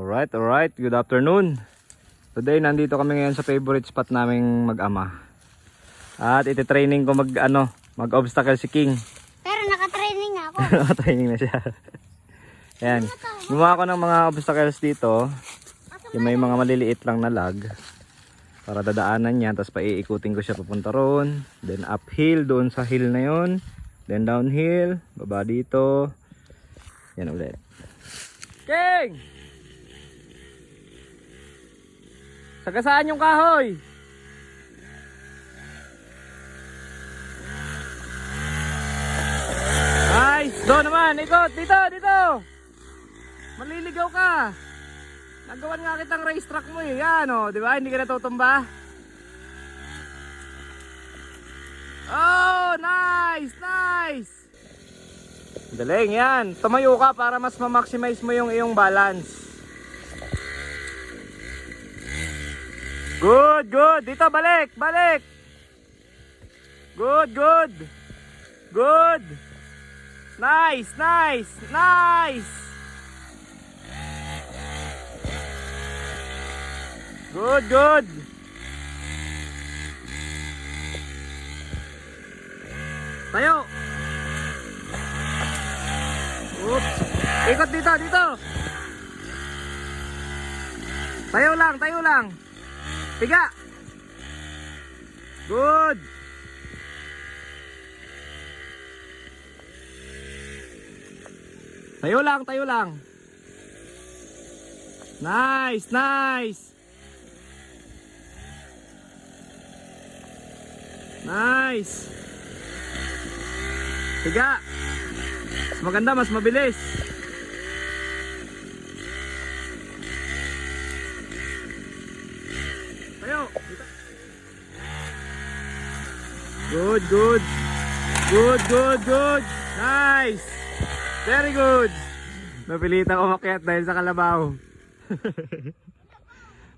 Alright, good afternoon. Today, nandito kami ngayon sa favorite spot naming mag-ama. At iti-training ko mag-obstacle si King. Pero naka-training na ako. Naka-training na siya. Ayan, gumawa ko ng mga obstacles dito. Yung may mga maliliit lang na lag. Para dadaanan niya, tapos paiikutin ko siya papunta roon. Then uphill, doon sa hill na yon. Then downhill, baba dito. Yan ulit. King! Sagasaan yung kahoy. Nice. Doon naman. Ikot. Dito. Maliligaw ka. Nagawan nga kitang racetrack mo eh. Yan o. Diba? Hindi ka natutumba. Oh, nice. Galing yan. Tumayo ka para mas ma-maximize mo yung iyong balance. Good. Dito, balik. Good. Nice. Good. Tayo. Oops. Ikot dito. Tayo lang. Tiga. Good. Tayo lang. Nice. Tiga. Mas maganda, mas mabilis. Tayo. Good. Nice. Very good. Napilitan umakyat dahil sa kalabaw.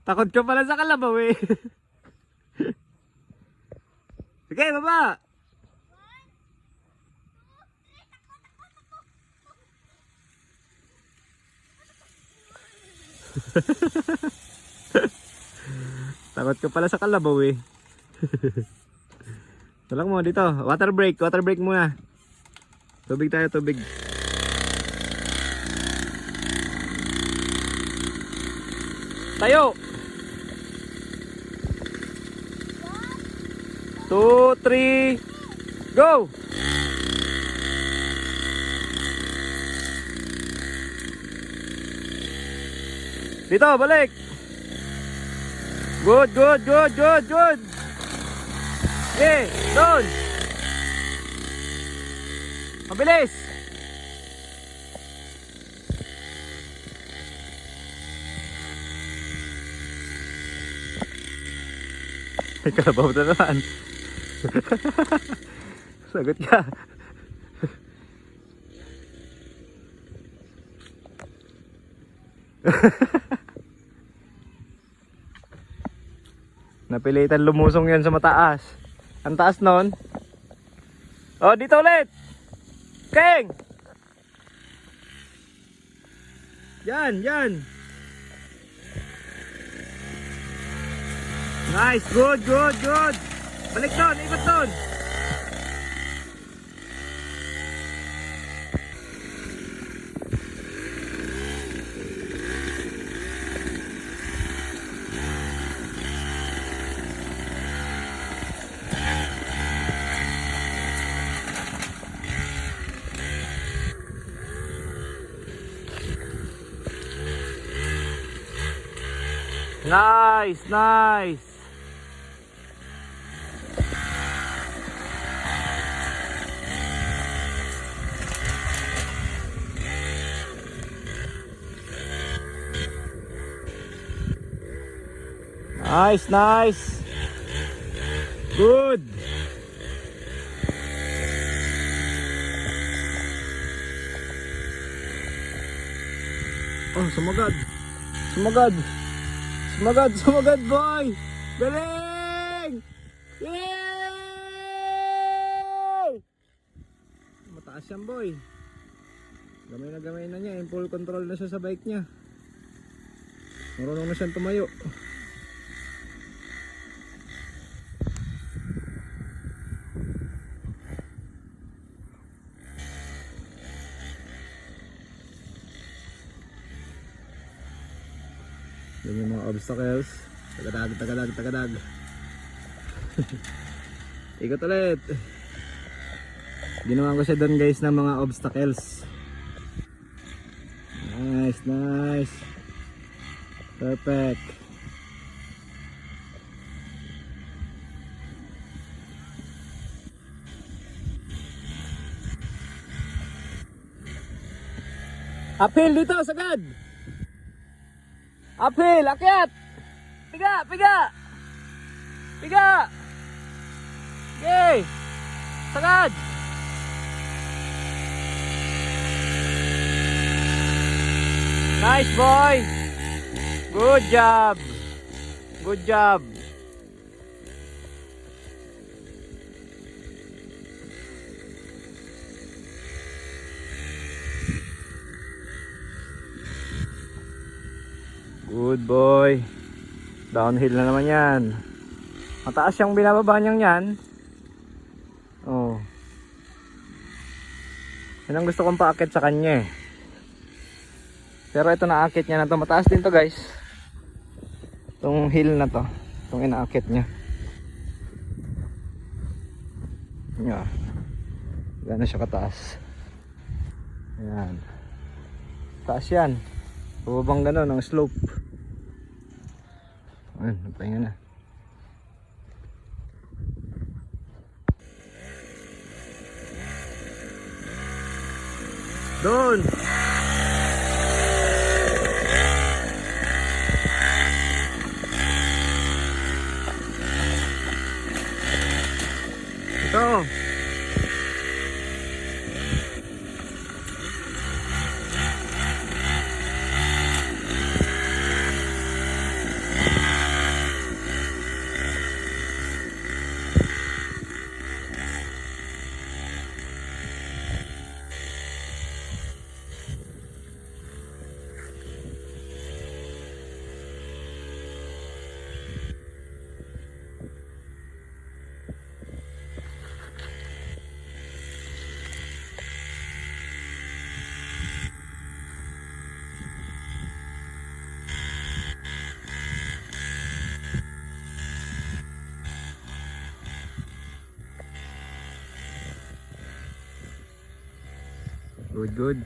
Takot ka pala sa kalabaw eh. Sige, baba. Takot ka pala sa kalabaw eh. Tulak mo dito. Water break muna. Tubig. Tayo. 2, 3, go. Dito, balik. Good. Okay, doon. Mabilis. May kalabaw na naman. Sagot ka. Napilitan lumusong yan sa mataas. Ang taas nun. Oh, dito ulit. King! Yan. Nice, good. Balik doon, ikot doon. Nice. Nice. Good. Oh, sumagad. Sumagad, boy. Galing! Yay! Mataas yan, boy. Gamay na niya. In full control na siya sa bike niya. Marunong na siyang tumayo. Yan yung mga obstacles. Tagadag, tagadag, tagadag. Ikot ulit. Ginawa ko siya doon guys ng mga obstacles. Nice, nice. Perfect. Uphill dito, sagad. Uphill, akyat. Piga, piga. Piga. Okay. Sagad. Nice boy. Good job. Good job. Good boy. Downhill na naman yan. Mataas yung binababa niyang yan. Oh. Yan ang gusto kong paakit sa kanya eh. Pero ito naakit niya na to. Mataas din to guys. Itong hill na to. Itong inaakit niya. Yan. Gano'n siya kataas. Ayan. Taas yan. Pababang gano'n ang slope. Ayan, nagpahinga na. Doon! Ito! Good, good.